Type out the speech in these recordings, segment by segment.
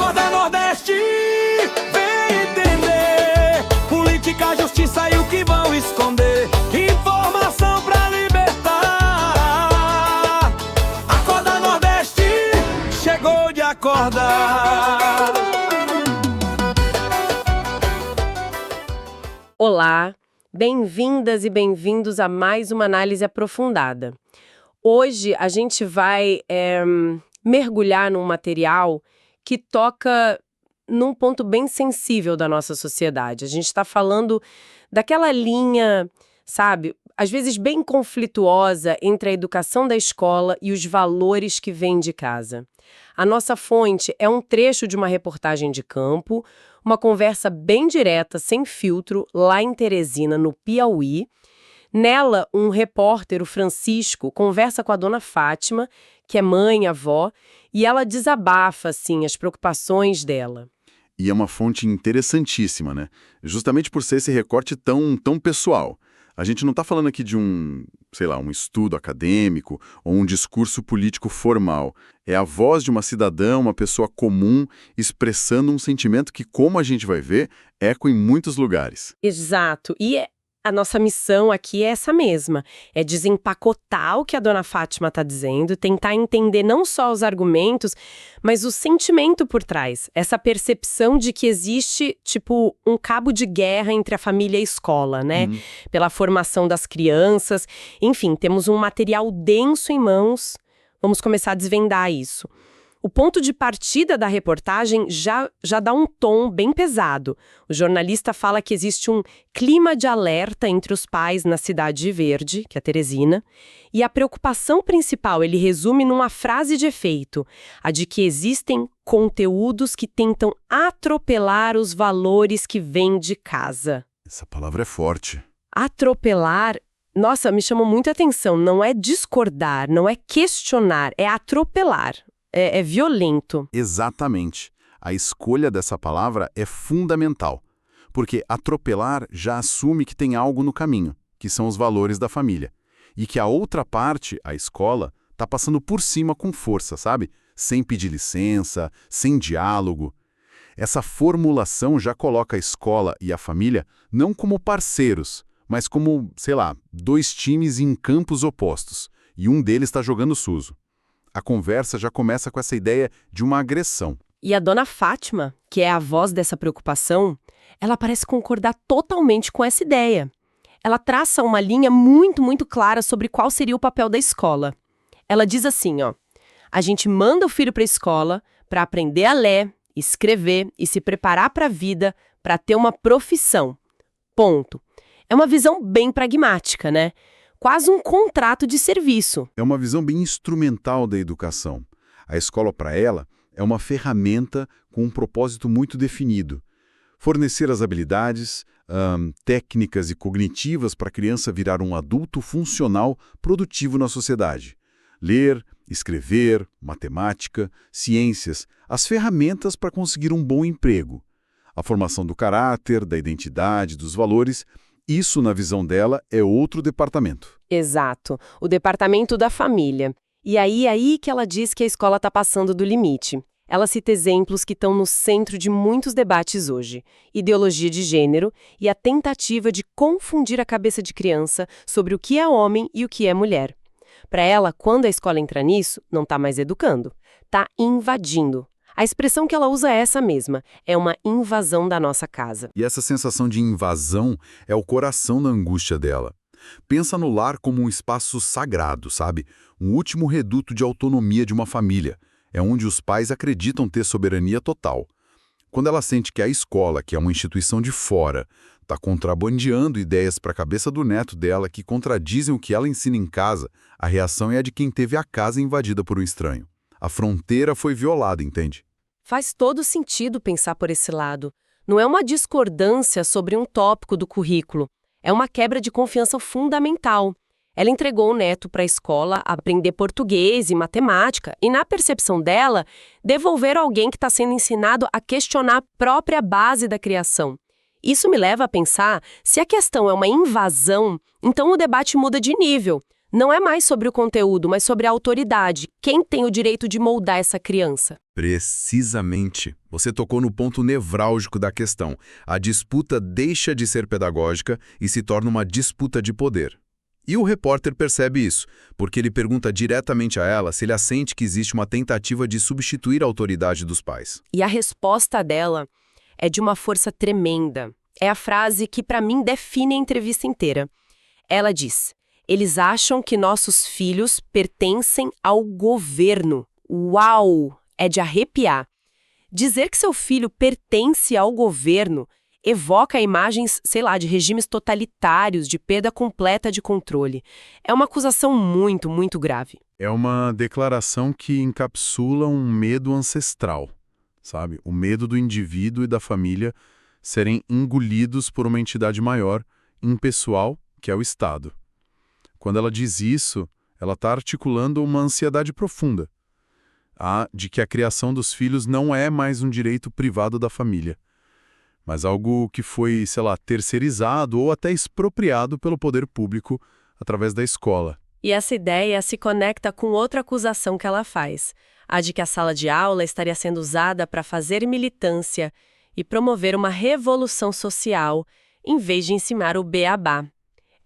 Acorda Nordeste, vem entender. Política, justiça e o que vão esconder. Informação pra libertar. Acorda Nordeste, chegou de acordar. Olá, bem-vindas e bem-vindos a mais uma análise aprofundada. Hoje a gente vai mergulhar num material que toca num ponto bem sensível da nossa sociedade. A gente está falando daquela linha, sabe, às vezes bem conflituosa entre a educação da escola e os valores que vêm de casa. A nossa fonte é um trecho de uma reportagem de campo, uma conversa bem direta, sem filtro, lá em Teresina, no Piauí. Nela, um repórter, o Francisco, conversa com a dona Fátima, que é mãe, avó, e ela desabafa, assim, as preocupações dela. E é uma fonte interessantíssima, né? Justamente por ser esse recorte tão pessoal. A gente não está falando aqui de um estudo acadêmico ou um discurso político formal. É a voz de uma cidadã, uma pessoa comum, expressando um sentimento que, como a gente vai ver, ecoa em muitos lugares. Exato. E a nossa missão aqui é essa mesma. É desempacotar o que a dona Fátima está dizendo, tentar entender não só os argumentos, mas o sentimento por trás. Essa percepção de que existe, tipo, um cabo de guerra entre a família e a escola, né? Pela formação das crianças. Enfim, temos um material denso em mãos. Vamos começar a desvendar isso. O ponto de partida da reportagem já dá um tom bem pesado. O jornalista fala que existe um clima de alerta entre os pais na Cidade Verde, que é a Teresina, e a preocupação principal ele resume numa frase de efeito, a de que existem conteúdos que tentam atropelar os valores que vêm de casa. Essa palavra é forte. Atropelar, nossa, me chamou muita atenção. Não é discordar, não é questionar, é atropelar. É violento. Exatamente. A escolha dessa palavra é fundamental, porque atropelar já assume que tem algo no caminho, que são os valores da família, e que a outra parte, a escola, está passando por cima com força, sabe? Sem pedir licença, sem diálogo. Essa formulação já coloca a escola e a família não como parceiros, mas como, dois times em campos opostos, e um deles está jogando sujo. A conversa já começa com essa ideia de uma agressão. E a dona Fátima, que é a voz dessa preocupação, ela parece concordar totalmente com essa ideia. Ela traça uma linha muito clara sobre qual seria o papel da escola. Ela diz assim, a gente manda o filho para a escola para aprender a ler, escrever e se preparar para a vida, para ter uma profissão. Ponto. É uma visão bem pragmática, né? Quase um contrato de serviço. É uma visão bem instrumental da educação. A escola, para ela, é uma ferramenta com um propósito muito definido. Fornecer as habilidades, técnicas e cognitivas para a criança virar um adulto funcional, produtivo na sociedade. Ler, escrever, matemática, ciências, as ferramentas para conseguir um bom emprego. A formação do caráter, da identidade, dos valores. Isso, na visão dela, é outro departamento. Exato, o departamento da família. E aí que ela diz que a escola está passando do limite. Ela cita exemplos que estão no centro de muitos debates hoje. Ideologia de gênero e a tentativa de confundir a cabeça de criança sobre o que é homem e o que é mulher. Para ela, quando a escola entra nisso, não está mais educando, está invadindo. A expressão que ela usa é essa mesma, é uma invasão da nossa casa. E essa sensação de invasão é o coração da angústia dela. Pensa no lar como um espaço sagrado, sabe? Um último reduto de autonomia de uma família. É onde os pais acreditam ter soberania total. Quando ela sente que a escola, que é uma instituição de fora, está contrabandeando ideias para a cabeça do neto dela que contradizem o que ela ensina em casa, a reação é a de quem teve a casa invadida por um estranho. A fronteira foi violada, entende? Faz todo sentido pensar por esse lado. Não é uma discordância sobre um tópico do currículo. É uma quebra de confiança fundamental. Ela entregou o neto para a escola aprender português e matemática e, na percepção dela, devolver alguém que está sendo ensinado a questionar a própria base da criação. Isso me leva a pensar, se a questão é uma invasão, então o debate muda de nível. Não é mais sobre o conteúdo, mas sobre a autoridade. Quem tem o direito de moldar essa criança? Precisamente. Você tocou no ponto nevrálgico da questão. A disputa deixa de ser pedagógica e se torna uma disputa de poder. E o repórter percebe isso, porque ele pergunta diretamente a ela se ele sente que existe uma tentativa de substituir a autoridade dos pais. E a resposta dela é de uma força tremenda. É a frase que, para mim, define a entrevista inteira. Ela diz: eles acham que nossos filhos pertencem ao governo. Uau! É de arrepiar. Dizer que seu filho pertence ao governo evoca imagens, sei lá, de regimes totalitários, de perda completa de controle. É uma acusação muito, muito grave. É uma declaração que encapsula um medo ancestral, sabe? O medo do indivíduo e da família serem engolidos por uma entidade maior, impessoal, que é o Estado. Quando ela diz isso, ela está articulando uma ansiedade profunda, de que a criação dos filhos não é mais um direito privado da família, mas algo que foi, sei lá, terceirizado ou até expropriado pelo poder público através da escola. E essa ideia se conecta com outra acusação que ela faz, a de que a sala de aula estaria sendo usada para fazer militância e promover uma revolução social, em vez de ensinar o beabá.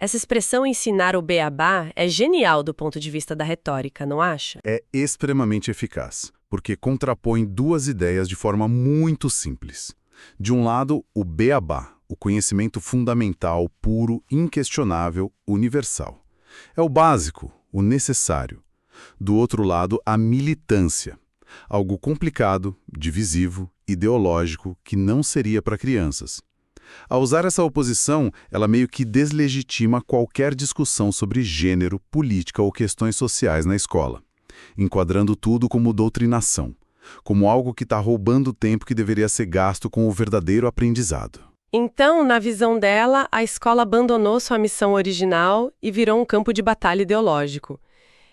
Essa expressão ensinar o beabá é genial do ponto de vista da retórica, não acha? É extremamente eficaz, porque contrapõe duas ideias de forma muito simples. De um lado, o beabá, o conhecimento fundamental, puro, inquestionável, universal. É o básico, o necessário. Do outro lado, a militância, algo complicado, divisivo, ideológico, que não seria para crianças. Ao usar essa oposição, ela meio que deslegitima qualquer discussão sobre gênero, política ou questões sociais na escola, enquadrando tudo como doutrinação, como algo que está roubando o tempo que deveria ser gasto com o verdadeiro aprendizado. Então, na visão dela, a escola abandonou sua missão original e virou um campo de batalha ideológico.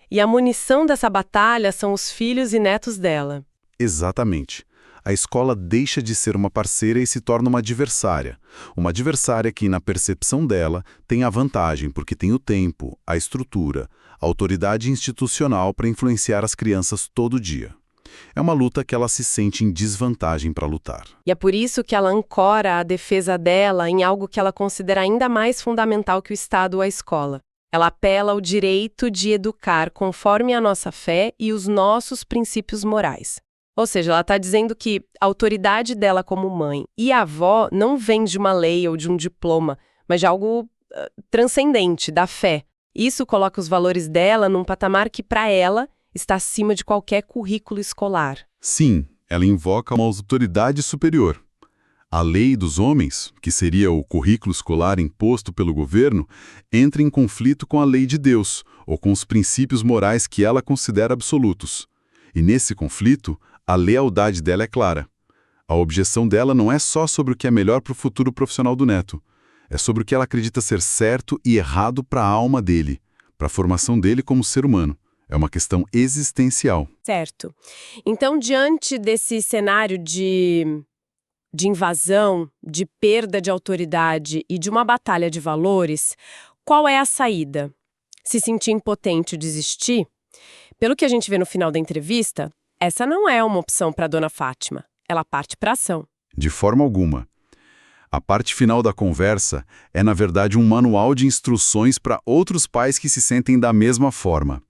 E a munição dessa batalha são os filhos e netos dela. Exatamente. A escola deixa de ser uma parceira e se torna uma adversária. Uma adversária que, na percepção dela, tem a vantagem porque tem o tempo, a estrutura, a autoridade institucional para influenciar as crianças todo dia. É uma luta que ela se sente em desvantagem para lutar. E é por isso que ela ancora a defesa dela em algo que ela considera ainda mais fundamental que o Estado ou a escola. Ela apela ao direito de educar conforme a nossa fé e os nossos princípios morais. Ou seja, ela está dizendo que a autoridade dela como mãe e avó não vem de uma lei ou de um diploma, mas de algo transcendente, da fé. Isso coloca os valores dela num patamar que, para ela, está acima de qualquer currículo escolar. Sim, ela invoca uma autoridade superior. A lei dos homens, que seria o currículo escolar imposto pelo governo, entra em conflito com a lei de Deus, ou com os princípios morais que ela considera absolutos. E nesse conflito, a lealdade dela é clara. A objeção dela não é só sobre o que é melhor para o futuro profissional do neto. É sobre o que ela acredita ser certo e errado para a alma dele, para a formação dele como ser humano. É uma questão existencial. Certo. Então, diante desse cenário de invasão, de perda de autoridade e de uma batalha de valores, qual é a saída? Se sentir impotente ou desistir? Pelo que a gente vê no final da entrevista, essa não é uma opção para a dona Fátima. Ela parte para a ação. De forma alguma. A parte final da conversa é, na verdade, um manual de instruções para outros pais que se sentem da mesma forma.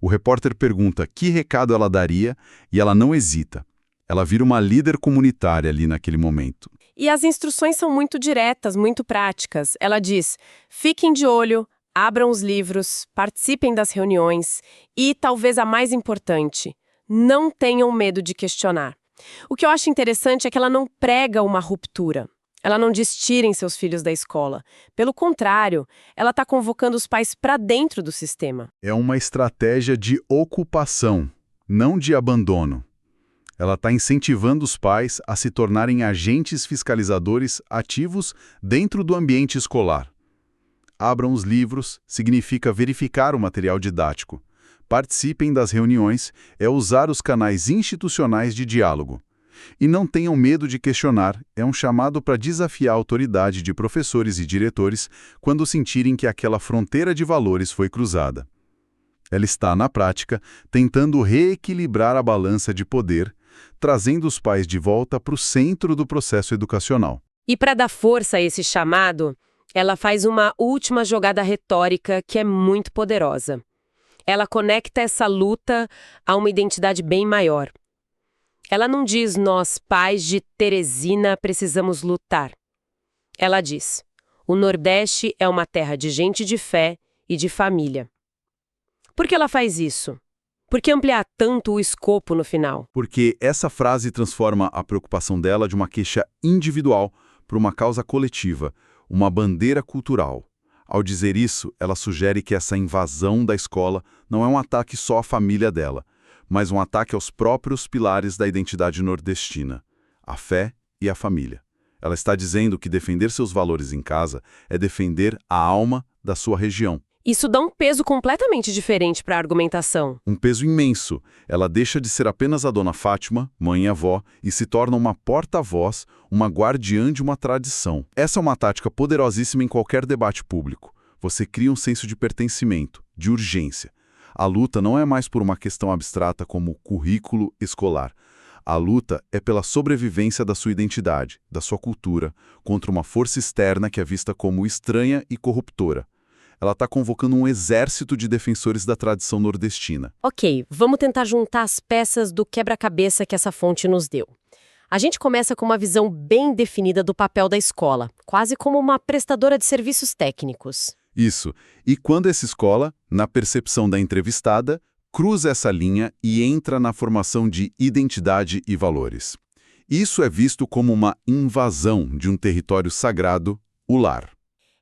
O repórter pergunta que recado ela daria e ela não hesita. Ela vira uma líder comunitária ali naquele momento. E as instruções são muito diretas, muito práticas. Ela diz: fiquem de olho, abram os livros, participem das reuniões e, talvez a mais importante, não tenham medo de questionar. O que eu acho interessante é que ela não prega uma ruptura. Ela não diz tirem seus filhos da escola. Pelo contrário, ela está convocando os pais para dentro do sistema. É uma estratégia de ocupação, não de abandono. Ela está incentivando os pais a se tornarem agentes fiscalizadores ativos dentro do ambiente escolar. Abram os livros significa verificar o material didático. Participem das reuniões é usar os canais institucionais de diálogo. E não tenham medo de questionar, é um chamado para desafiar a autoridade de professores e diretores quando sentirem que aquela fronteira de valores foi cruzada. Ela está, na prática, tentando reequilibrar a balança de poder, trazendo os pais de volta para o centro do processo educacional. E para dar força a esse chamado, ela faz uma última jogada retórica que é muito poderosa. Ela conecta essa luta a uma identidade bem maior. Ela não diz, nós, pais de Teresina, precisamos lutar. Ela diz, o Nordeste é uma terra de gente de fé e de família. Por que ela faz isso? Por que ampliar tanto o escopo no final? Porque essa frase transforma a preocupação dela de uma queixa individual para uma causa coletiva, uma bandeira cultural. Ao dizer isso, ela sugere que essa invasão da escola não é um ataque só à família dela, mas um ataque aos próprios pilares da identidade nordestina, a fé e a família. Ela está dizendo que defender seus valores em casa é defender a alma da sua região. Isso dá um peso completamente diferente para a argumentação. Um peso imenso. Ela deixa de ser apenas a Dona Fátima, mãe e avó, e se torna uma porta-voz, uma guardiã de uma tradição. Essa é uma tática poderosíssima em qualquer debate público. Você cria um senso de pertencimento, de urgência. A luta não é mais por uma questão abstrata como currículo escolar. A luta é pela sobrevivência da sua identidade, da sua cultura, contra uma força externa que é vista como estranha e corruptora. Ela está convocando um exército de defensores da tradição nordestina. Ok, vamos tentar juntar as peças do quebra-cabeça que essa fonte nos deu. A gente começa com uma visão bem definida do papel da escola, quase como uma prestadora de serviços técnicos. Isso. E quando essa escola, na percepção da entrevistada, cruza essa linha e entra na formação de identidade e valores. Isso é visto como uma invasão de um território sagrado, o lar.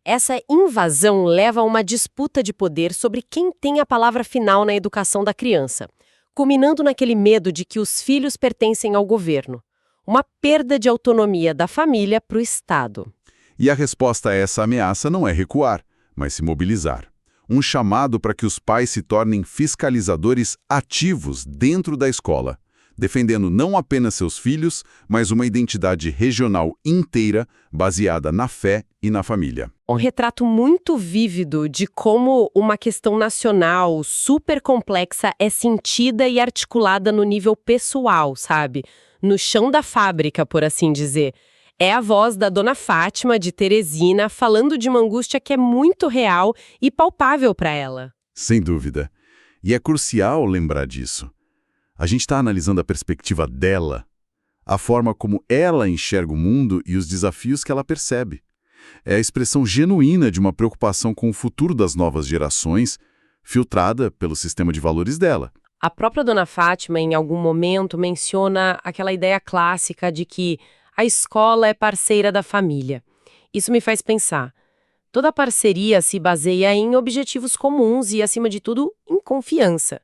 Essa invasão leva a uma disputa de poder sobre quem tem a palavra final na educação da criança, culminando naquele medo de que os filhos pertencem ao governo. Uma perda de autonomia da família para o Estado. E a resposta a essa ameaça não é recuar, mas se mobilizar. Um chamado para que os pais se tornem fiscalizadores ativos dentro da escola, defendendo não apenas seus filhos, mas uma identidade regional inteira baseada na fé e na família. Um retrato muito vívido de como uma questão nacional super complexa é sentida e articulada no nível pessoal, sabe? No chão da fábrica, por assim dizer. É a voz da Dona Fátima, de Teresina, falando de uma angústia que é muito real e palpável para ela. Sem dúvida. E é crucial lembrar disso. A gente está analisando a perspectiva dela, a forma como ela enxerga o mundo e os desafios que ela percebe. É a expressão genuína de uma preocupação com o futuro das novas gerações, filtrada pelo sistema de valores dela. A própria Dona Fátima, em algum momento, menciona aquela ideia clássica de que a escola é parceira da família. Isso me faz pensar. Toda parceria se baseia em objetivos comuns e, acima de tudo, em confiança.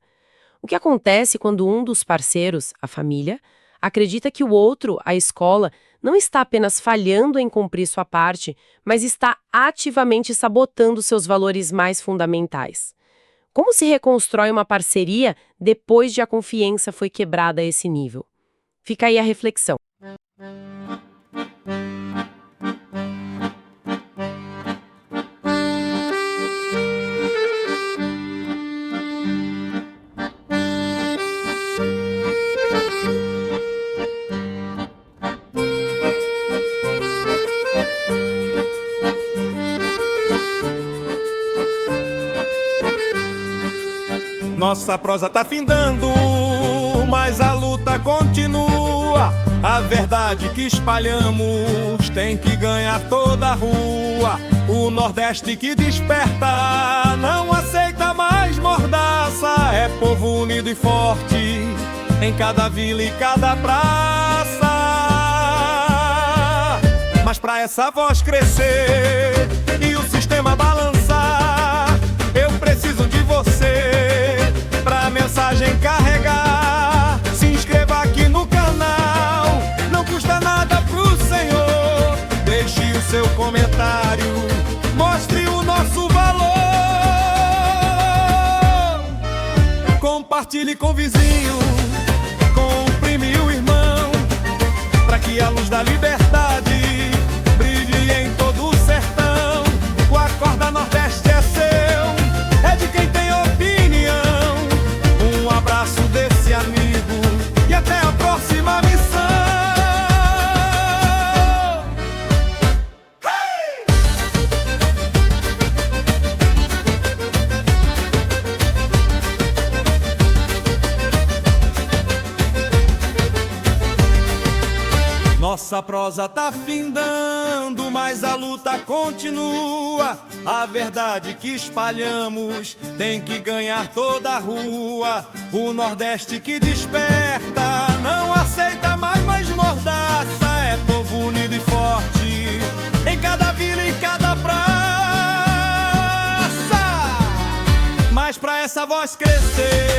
O que acontece quando um dos parceiros, a família, acredita que o outro, a escola, não está apenas falhando em cumprir sua parte, mas está ativamente sabotando seus valores mais fundamentais? Como se reconstrói uma parceria depois de a confiança foi quebrada a esse nível? Fica aí a reflexão. Nossa prosa tá findando, mas a luta continua. A verdade que espalhamos tem que ganhar toda a rua. O Nordeste que desperta não aceita mais mordaça. É povo unido e forte em cada vila e cada praça. Mas pra essa voz crescer e o sistema balançar, eu preciso de você pra mensagem carregar. Se inscreva aqui no canal, não custa nada pro Senhor. Deixe o seu comentário, mostre o nosso valor. Compartilhe com o vizinho, com o primo e o irmão. que a luz da liberdade brilhe em todo o sertão. O Acorda Nordeste é seu, é de quem tem opinião. Um abraço desse amigo e até a próxima missão. Nossa prosa tá findando, mas a luta continua. A verdade que espalhamos tem que ganhar toda a rua. O Nordeste que desperta não aceita mais mordaça. É povo unido e forte em cada vila e em cada praça. Mas pra essa voz crescer